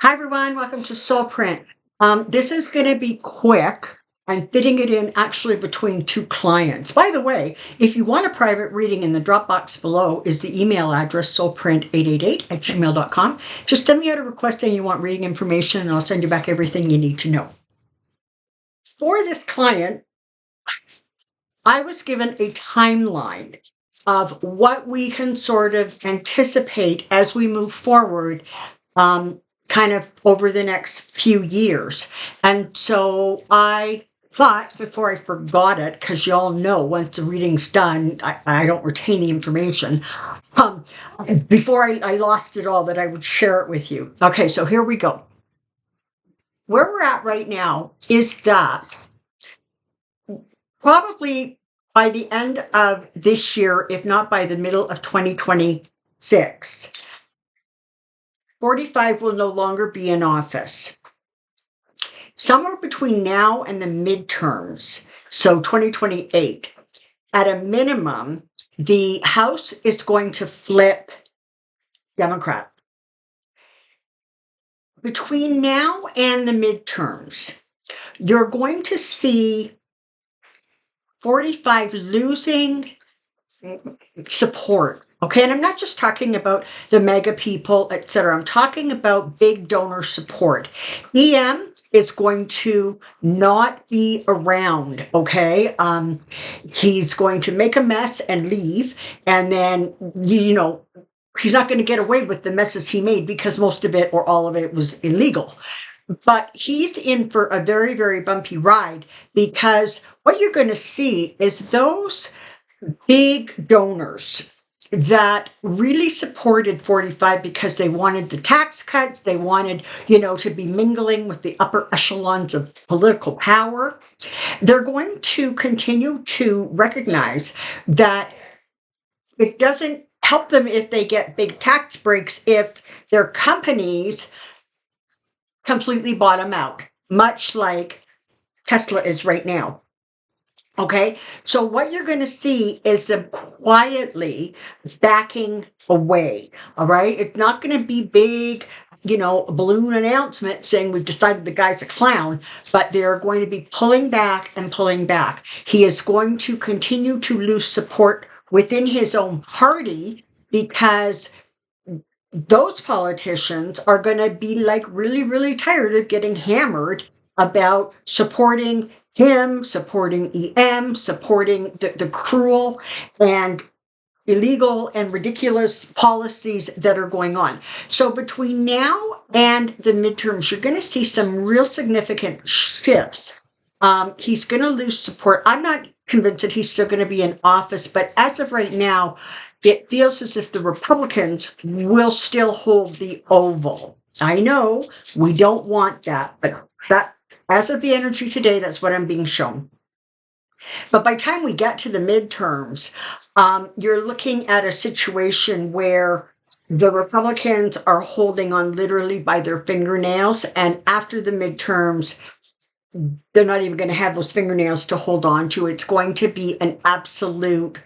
Hi, everyone. Welcome to Soulprint. This is going to be quick. I'm fitting it in actually between two clients. By the way, if you want a private reading, in the Dropbox below is the email address soulprint888@gmail.com. Just send me out a request saying you want reading information, and I'll send you back everything you need to know. For this client, I was given a timeline of what we can sort of anticipate as we move forward, kind of over the next few years. And so I thought, before I forgot it, because y'all know once the reading's done, I don't retain the information. Um, Before I lost it all, that I would share it with you. Okay, so here we go. Where we're at right now is that probably by the end of this year, if not by the middle of 2026, 45 will no longer be in office. Somewhere between now and the midterms, so 2028, at a minimum, the House is going to flip Democrat. Between now and the midterms, you're going to see 45 losing support. Okay, and I'm not just talking about the mega people, etc. I'm talking about big donor support. EM is going to not be around. Okay, he's going to make a mess and leave, and then he's not going to get away with the messes he made because most of it or all of it was illegal. But he's in for a very, very bumpy ride, because what you're going to see is those big donors that really supported 45 because they wanted the tax cuts, they wanted, to be mingling with the upper echelons of political power. They're going to continue to recognize that it doesn't help them if they get big tax breaks if their companies completely bottom out, much like Tesla is right now. Okay, so what you're going to see is them quietly backing away. All right, it's not going to be big, balloon announcement saying we've decided the guy's a clown, but they're going to be pulling back and pulling back. He is going to continue to lose support within his own party, because those politicians are going to be like really, really tired of getting hammered about supporting him, supporting EM, supporting the cruel and illegal and ridiculous policies that are going on. So between now and the midterms, you're going to see some real significant shifts. He's going to lose support. I'm not convinced that he's still going to be in office, but as of right now, it feels as if the Republicans will still hold the Oval. I know we don't want that, but that, as of the energy today, that's what I'm being shown. But by the time we get to the midterms, you're looking at a situation where the Republicans are holding on literally by their fingernails, and after the midterms, they're not even going to have those fingernails to hold on to. It's going to be an absolute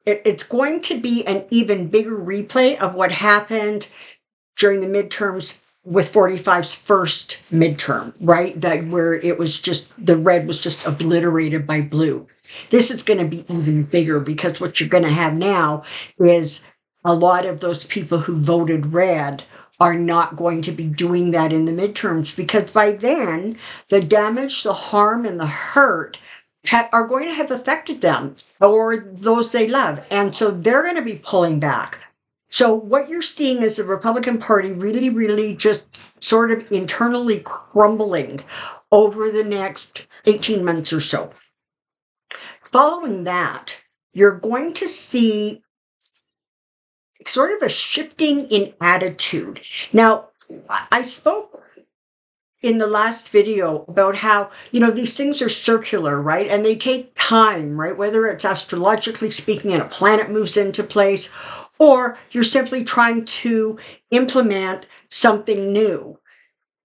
it's going to be an even bigger replay of what happened during the midterms with 45's first midterm, right? That where it was just, the red was just obliterated by blue. This is going to be even bigger, because what you're going to have now is a lot of those people who voted red are not going to be doing that in the midterms, because by then the damage, the harm, and the hurt are going to have affected them or those they love. And so they're going to be pulling back. So what you're seeing is the Republican Party really, really just sort of internally crumbling over the next 18 months or so. Following that, you're going to see sort of a shifting in attitude. Now, I spoke in the last video about how, these things are circular, right? And they take time, right? Whether it's astrologically speaking and a planet moves into place, or you're simply trying to implement something new.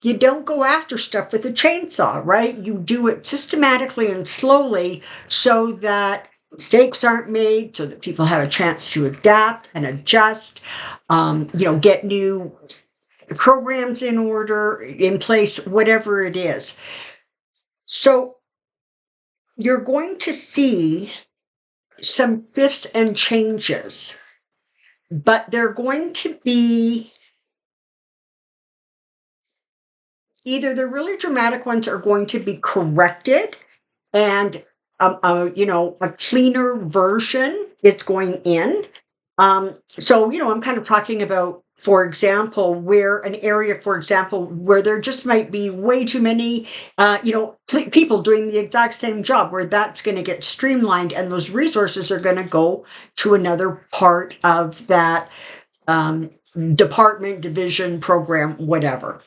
You don't go after stuff with a chainsaw, right? You do it systematically and slowly so that mistakes aren't made, so that people have a chance to adapt and adjust, get new programs in place, whatever it is. So you're going to see some shifts and changes, but they're going to be either the really dramatic ones are going to be corrected and a cleaner version is going in. So I'm kind of talking about, for example, where an area, for example, where there just might be way too many, people doing the exact same job, where that's going to get streamlined and those resources are going to go to another part of that department, division, program, whatever.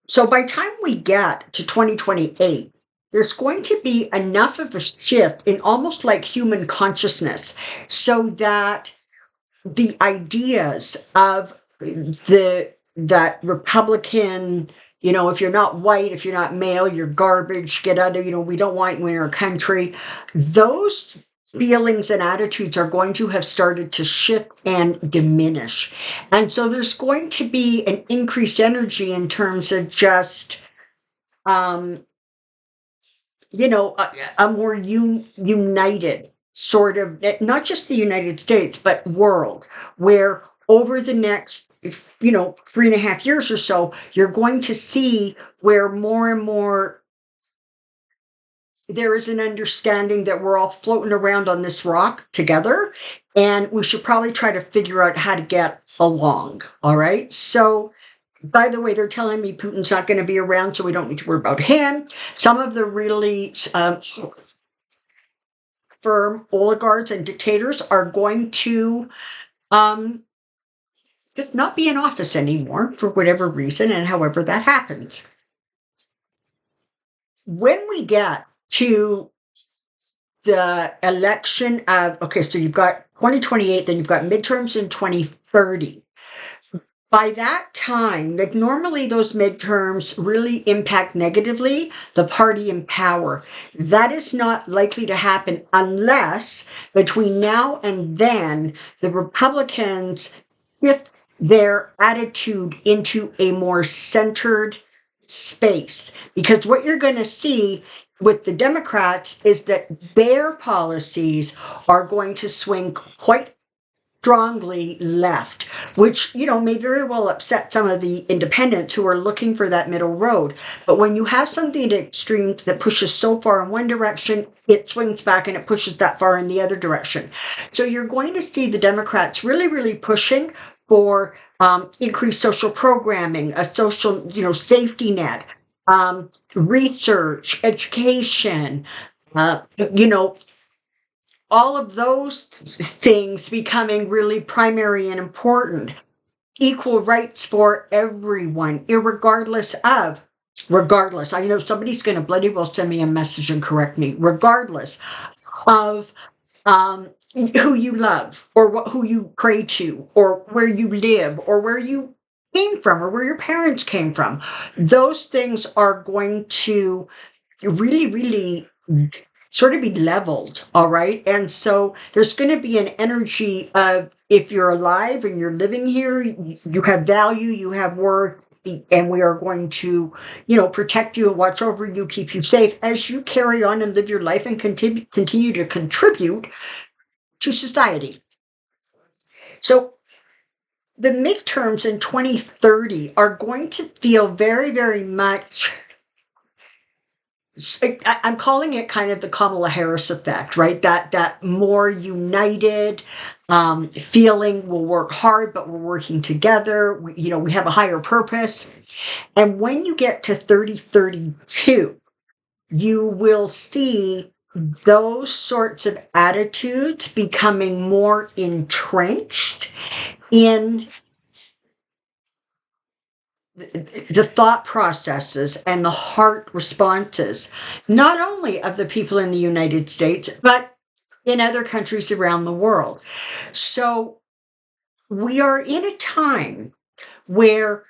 So by the time we get to 2028, there's going to be enough of a shift in almost like human consciousness so that the ideas of that Republican, if you're not white, if you're not male, you're garbage, get out of, we don't want you in our country. Those feelings and attitudes are going to have started to shift and diminish. And so there's going to be an increased energy in terms of just, a more united sort of, not just the United States, but world, where over the next 3.5 years or so, you're going to see where more and more there is an understanding that we're all floating around on this rock together, and we should probably try to figure out how to get along. All right. So, by the way, they're telling me Putin's not going to be around, so we don't need to worry about him. Some of the really firm oligarchs and dictators are going to just not be in office anymore for whatever reason, and however that happens. When we get to the election of, okay, so you've got 2028, then you've got midterms in 2030. By that time, like normally those midterms really impact negatively the party in power. That is not likely to happen unless between now and then the Republicans shift their attitude into a more centered space. Because what you're going to see with the Democrats is that their policies are going to swing quite strongly left, which, may very well upset some of the independents who are looking for that middle road. But when you have something at extreme that pushes so far in one direction, it swings back and it pushes that far in the other direction. So you're going to see the Democrats really, really pushing for increased social programming, a social, safety net, research, education, all of those things becoming really primary and important. Equal rights for everyone, regardless, I know somebody's going to bloody well send me a message and correct me, regardless of who you love or who you pray to or where you live or where you came from or where your parents came from. Those things are going to really, really sort of be leveled, all right? And so there's going to be an energy of, if you're alive and you're living here, you have value, you have worth, and we are going to, protect you and watch over you, keep you safe as you carry on and live your life and continue to contribute to society. So the midterms in 2030 are going to feel very, very much, I'm calling it kind of the Kamala Harris effect, right? That more united feeling. We'll work hard, but we're working together. We have a higher purpose. And when you get to 3032, you will see those sorts of attitudes becoming more entrenched in the thought processes and the heart responses, not only of the people in the United States, but in other countries around the world. So we are in a time where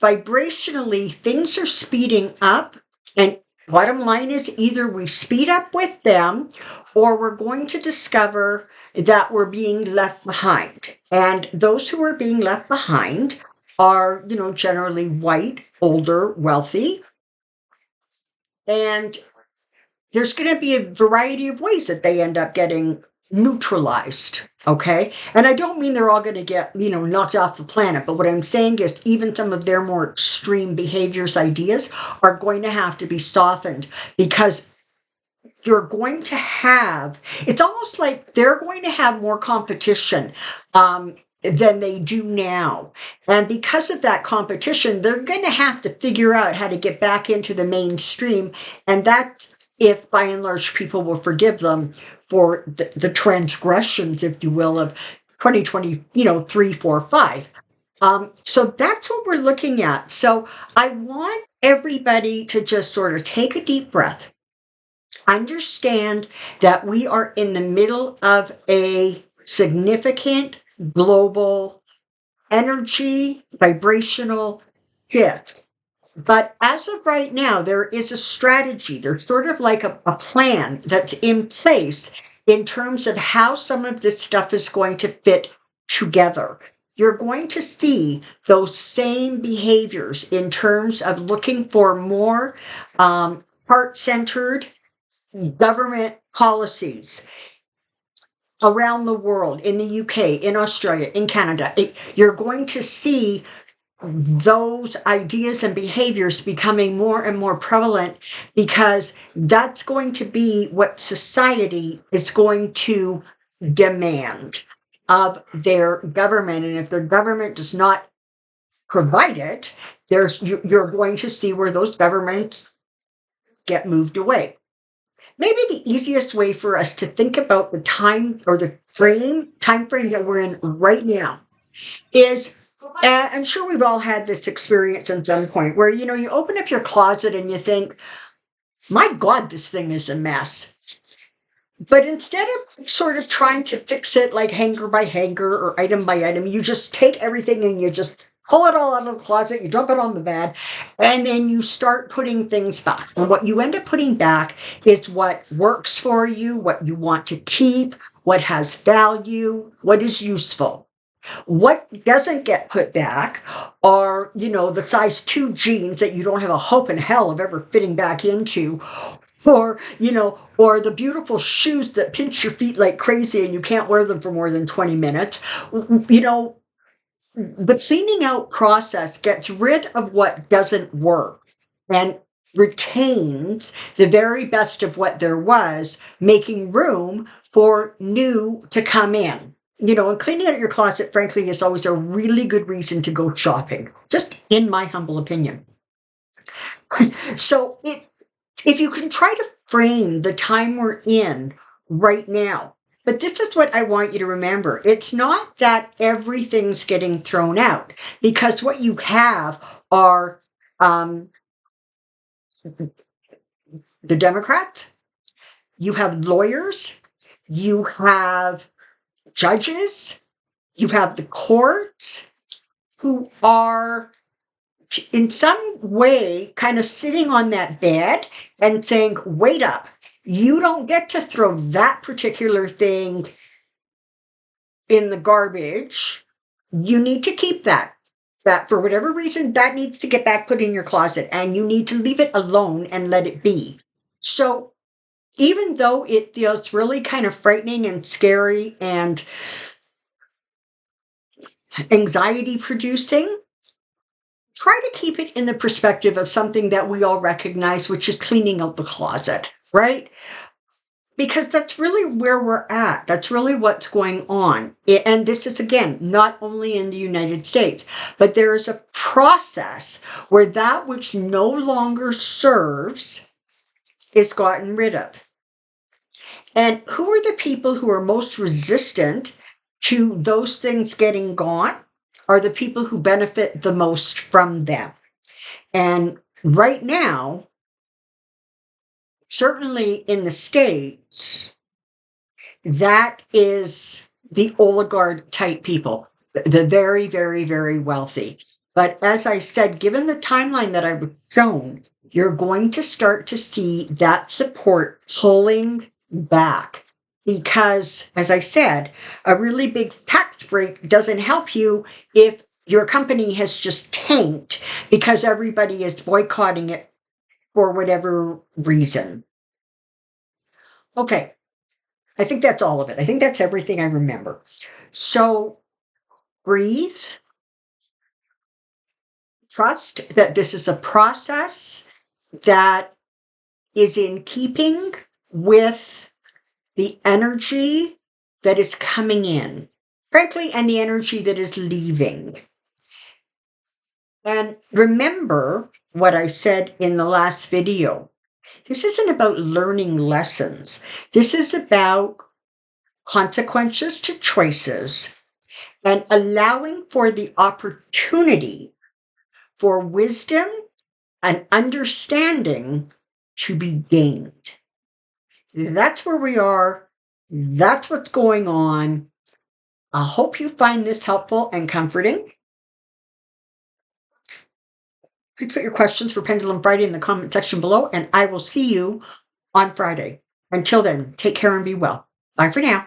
vibrationally things are speeding up and Bottom line is either we speed up with them or we're going to discover that we're being left behind. And those who are being left behind are, generally white, older, wealthy. And there's going to be a variety of ways that they end up getting neutralized. Okay. And I don't mean they're all going to get, knocked off the planet. But what I'm saying is even some of their more extreme behaviors, ideas are going to have to be softened, because you're going to have, it's almost like they're going to have more competition than they do now. And because of that competition, they're going to have to figure out how to get back into the mainstream. And that's if, by and large, people will forgive them for the transgressions, if you will, of 2020, 3, 4, 5. So that's what we're looking at. So I want everybody to just sort of take a deep breath. Understand that we are in the middle of a significant global energy, vibrational shift. But as of right now, there is a strategy. There's sort of like a plan that's in place in terms of how some of this stuff is going to fit together. You're going to see those same behaviors in terms of looking for more heart-centered government policies around the world, in the UK, in Australia, in Canada. You're going to see those ideas and behaviors becoming more and more prevalent, because that's going to be what society is going to demand of their government. And if their government does not provide it, you're going to see where those governments get moved away. Maybe the easiest way for us to think about the time or the time frame that we're in right now is, I'm sure we've all had this experience at some point where, you open up your closet and you think, my God, this thing is a mess. But instead of sort of trying to fix it like hanger by hanger or item by item, you just take everything and you just pull it all out of the closet, you dump it on the bed, and then you start putting things back. And what you end up putting back is what works for you, what you want to keep, what has value, what is useful. What doesn't get put back are, the size 2 jeans that you don't have a hope in hell of ever fitting back into, or, or the beautiful shoes that pinch your feet like crazy and you can't wear them for more than 20 minutes. The cleaning out process gets rid of what doesn't work and retains the very best of what there was, making room for new to come in. And cleaning out your closet, frankly, is always a really good reason to go shopping, just in my humble opinion. So if you can try to frame the time we're in right now, but this is what I want you to remember. It's not that everything's getting thrown out, because what you have are the Democrats, you have lawyers, you have judges, you have the courts, who are in some way kind of sitting on that bed and saying, wait up, you don't get to throw that particular thing in the garbage. You need to keep that. That for whatever reason, that needs to get back put in your closet, and you need to leave it alone and let it be. So even though it feels really kind of frightening and scary and anxiety producing, try to keep it in the perspective of something that we all recognize, which is cleaning out the closet, right? Because that's really where we're at. That's really what's going on. And this is, again, not only in the United States, but there is a process where that which no longer serves is gotten rid of. And who are the people who are most resistant to those things getting gone? Are the people who benefit the most from them. And right now, certainly in the States, that is the oligarch type people, the very, very, very wealthy. But as I said, given the timeline that I was shown, you're going to start to see that support pulling back. Because, as I said, a really big tax break doesn't help you if your company has just tanked because everybody is boycotting it for whatever reason. Okay, I think that's all of it. I think that's everything I remember. So breathe, trust that this is a process that is in keeping with the energy that is coming in, frankly, and the energy that is leaving. And remember what I said in the last video. This isn't about learning lessons. This is about consequences to choices and allowing for the opportunity for wisdom and understanding to be gained. That's where we are. That's what's going on. I hope you find this helpful and comforting. Please put your questions for Pendulum Friday in the comment section below, and I will see you on Friday. Until then, take care and be well. Bye for now.